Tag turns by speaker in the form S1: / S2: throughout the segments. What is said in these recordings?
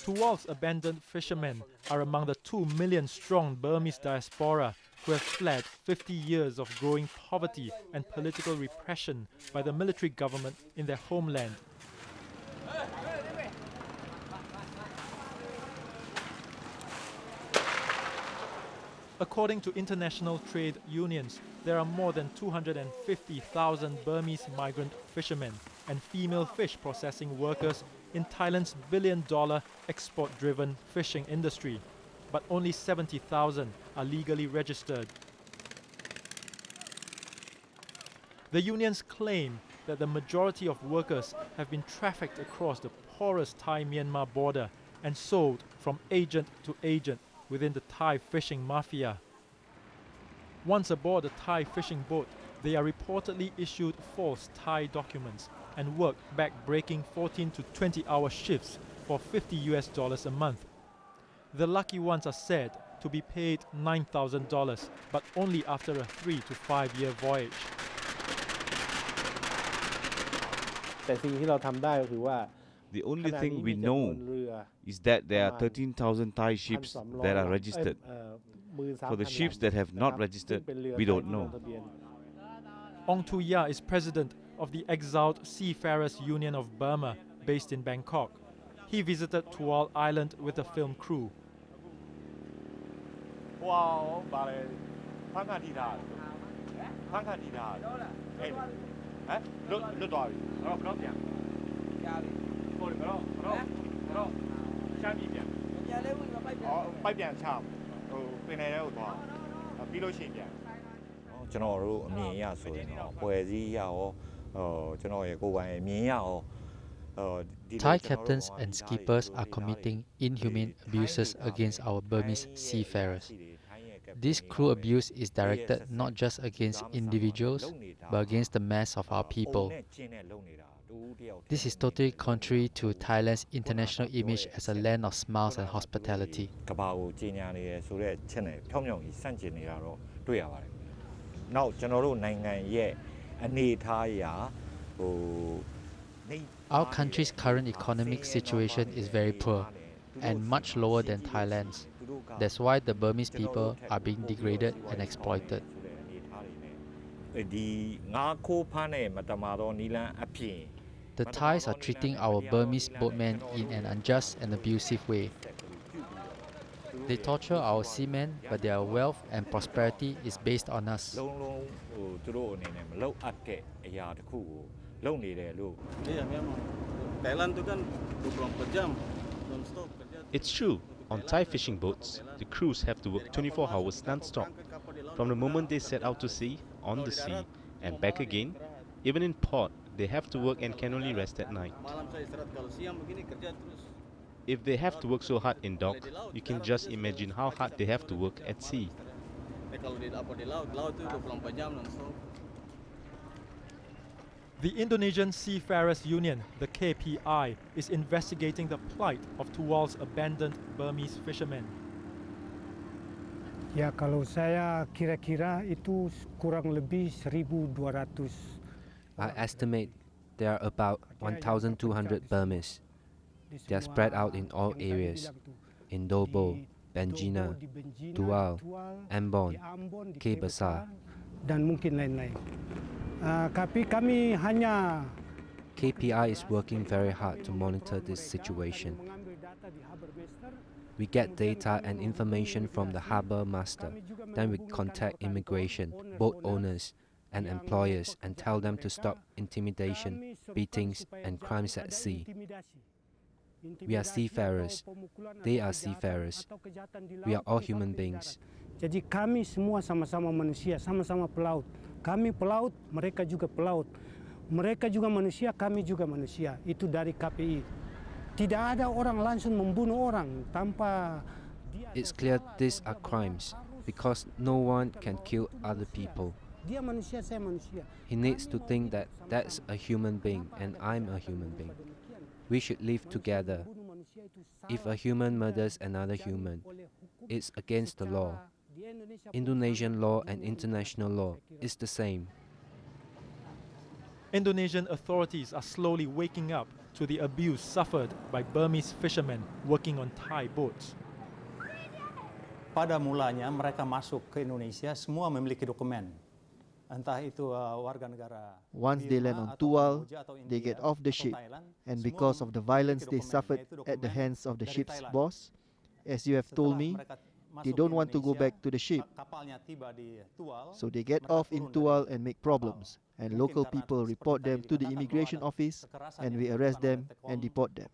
S1: Tual's abandoned fishermen are among the 2 million strong Burmese diaspora who have fled 50 years of growing poverty and political repression by the military government in their homeland. According to international trade unions, there are more than 250,000 Burmese migrant fishermen and female fish processing workers in Thailand's billion-dollar export-driven fishing industry, but only 70,000 are legally registered. The unions claim that the majority of workers have been trafficked across the porous Thai-Myanmar border and sold from agent to agent within the Thai fishing mafia. Once aboard a Thai fishing boat, they are reportedly issued false Thai documents and work back-breaking 14 to 20-hour shifts for $50 a month. The lucky ones are said to be paid $9,000, but only after a 3 to 5 year voyage.
S2: The only thing we know is that there are 13,000 Thai ships that are registered. For the ships that have not registered, we don't know.
S1: Ong Tu Ya is president of the Exiled Seafarers Union of Burma, based in Bangkok. He visited Tual Island with a film crew.
S3: Thai captains and skippers are committing inhumane abuses against our Burmese seafarers. This cruel abuse is directed not just against individuals, but against the mass of our people. This is totally contrary to Thailand's international image as a land of smiles and hospitality. Our country's current economic situation is very poor and much lower than Thailand's. That's why the Burmese people are being degraded and exploited. The Thais are treating our Burmese boatmen in an unjust and abusive way. They torture our seamen, but their wealth and prosperity is based on us.
S4: It's true. On Thai fishing boats, the crews have to work 24 hours non-stop. From the moment they set out to sea, on the sea, and back again, even in port, they have to work and can only rest at night. If they have to work so hard in dock, you can just imagine how hard they have to work at sea.
S1: The Indonesian Seafarers Union, the KPI, is investigating the plight of Tual's abandoned Burmese fishermen.
S5: Ya, kalau saya kira-kira itu kurang lebih 1.200.
S6: I estimate there are about 1,200 Burmese. They are spread out in all areas, in Dobo, Benjina, Tual, Ambon, K Besar,
S5: dan mungkin lain-lain.
S6: KPI is working very hard to monitor this situation. We get data and information from the harbour master, then we contact immigration, boat owners and employers and tell them to stop intimidation, beatings and crimes at sea. We are seafarers, they are seafarers, we are all human beings.
S5: Jadi kami semua sama-sama manusia, sama-sama pelaut. Kami pelaut, mereka juga pelaut. Mereka juga manusia, kami juga manusia. Itu dari KPI. Tidak ada orang langsung membunuh orang tanpa.
S6: It's clear these are crimes because no one can kill other people.
S5: Dia manusia, saya manusia.
S6: He needs to think that that's a human being and I'm a human being. We should live together. If a human murders another human, it's against the law. Indonesian law and international law is the same.
S1: Indonesian authorities are slowly waking up to the abuse suffered by Burmese fishermen working on Thai boats.
S7: Pada mulanya mereka masuk ke Indonesia semua memiliki dokumen. Entah itu warga negara.
S8: Once they land on Tual, they get off the ship, and because of the violence they suffered at the hands of the ship's boss, as you have told me, they don't want to go back to the ship. So they get off in Tual and make problems, and local people report them to the immigration office, and we arrest them and deport them.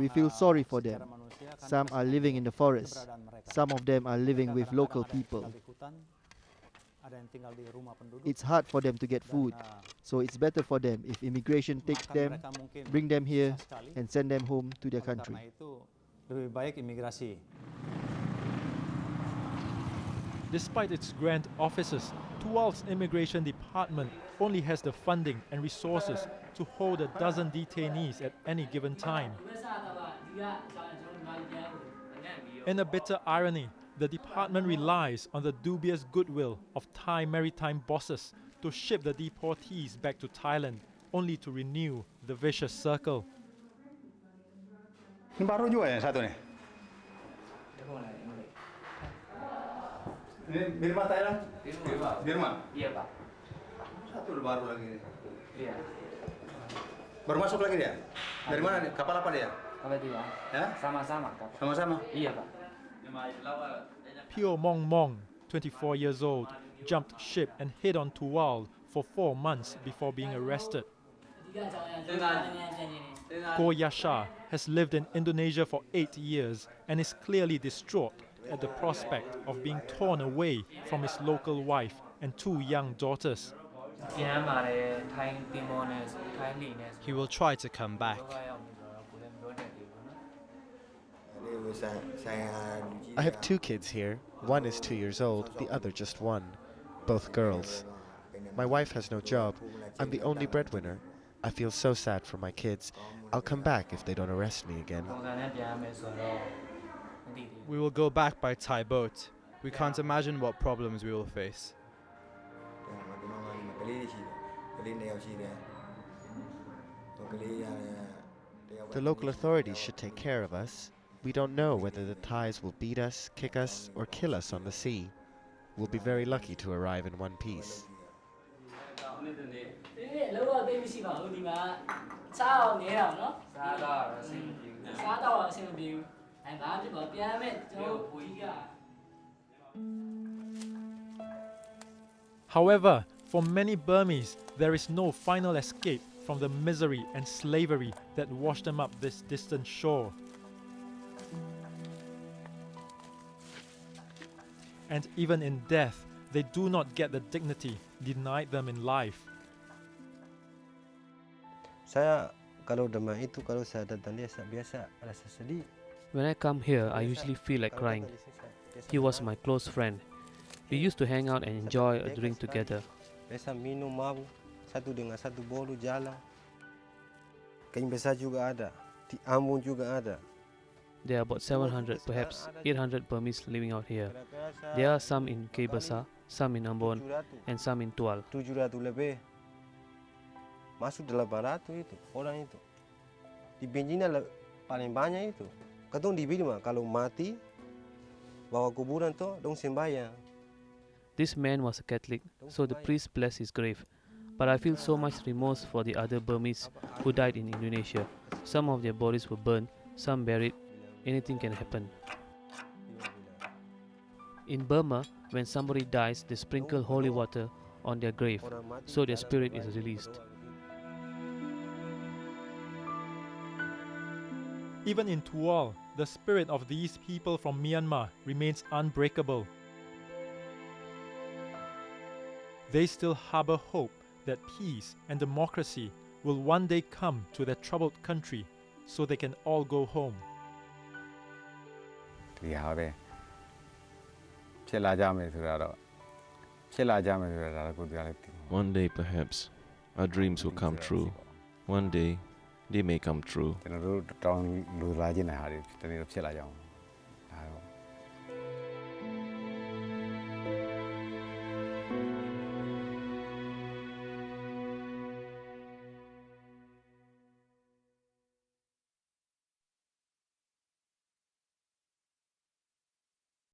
S8: We feel sorry for them. Some are living in the forest. Some of them are living with local people. It's hard for them to get food, so it's better for them if immigration takes them, bring them here, and send them home to their country.
S1: Despite its grand offices, Tual's immigration department only has the funding and resources to hold a dozen detainees at any given time. In a bitter irony, the department relies on the dubious goodwill of Thai maritime bosses to ship the deportees back to Thailand, only to renew the vicious circle.
S7: Ini baru juga yang satu nih. Ini Birma Thailand? Birma? Iya Pak. Satu baru lagi nih. Iya. Baru masuk lagi dia? Dari mana nih? Kapal apa dia?
S9: Kapal dia. Ya? Sama-sama kapal.
S7: Sama-sama?
S9: Iya Pak.
S1: Pio Mong Mong, 24 years old, jumped ship and hid on Tual for 4 months before being arrested. Ko Yasha has lived in Indonesia for 8 years and is clearly distraught at the prospect of being torn away from his local wife and 2 young daughters.
S10: He will try to come back. I have 2 kids here. One is 2 years old, the other just 1. Both girls. My wife has no job. I'm the only breadwinner. I feel so sad for my kids. I'll come back if they don't arrest me again.
S11: We will go back by Thai boat. We can't imagine what problems we will face.
S10: The local authorities should take care of us. We don't know whether the Thais will beat us, kick us, or kill us on the sea. We'll be very lucky to arrive in one piece.
S1: However, for many Burmese, there is no final escape from the misery and slavery that washed them up this distant shore. And even in death, they do not get the dignity denied them in life.
S12: When I come here, I usually feel like crying. He was my close friend. We used to hang out and enjoy a drink together. There are about 700, perhaps 800 Burmese living out here. There are some in Kebasa, some in Ambon, and some in Tual.
S13: Masuk 800 itu orang itu. Di benjina paling banyak itu. Katong di Birma kalau mati bawa kuburan tu dong sembahyang.
S12: This man was a Catholic, so the priest blessed his grave. But I feel so much remorse for the other Burmese who died in Indonesia. Some of their bodies were burned, some buried. Anything can happen. In Burma, when somebody dies, they sprinkle holy water on their grave, so their spirit is released.
S1: Even in Tual, the spirit of these people from Myanmar remains unbreakable. They still harbor hope that peace and democracy will one day come to their troubled country so they can all go home.
S14: One day perhaps our dreams will come true. One day they may come true.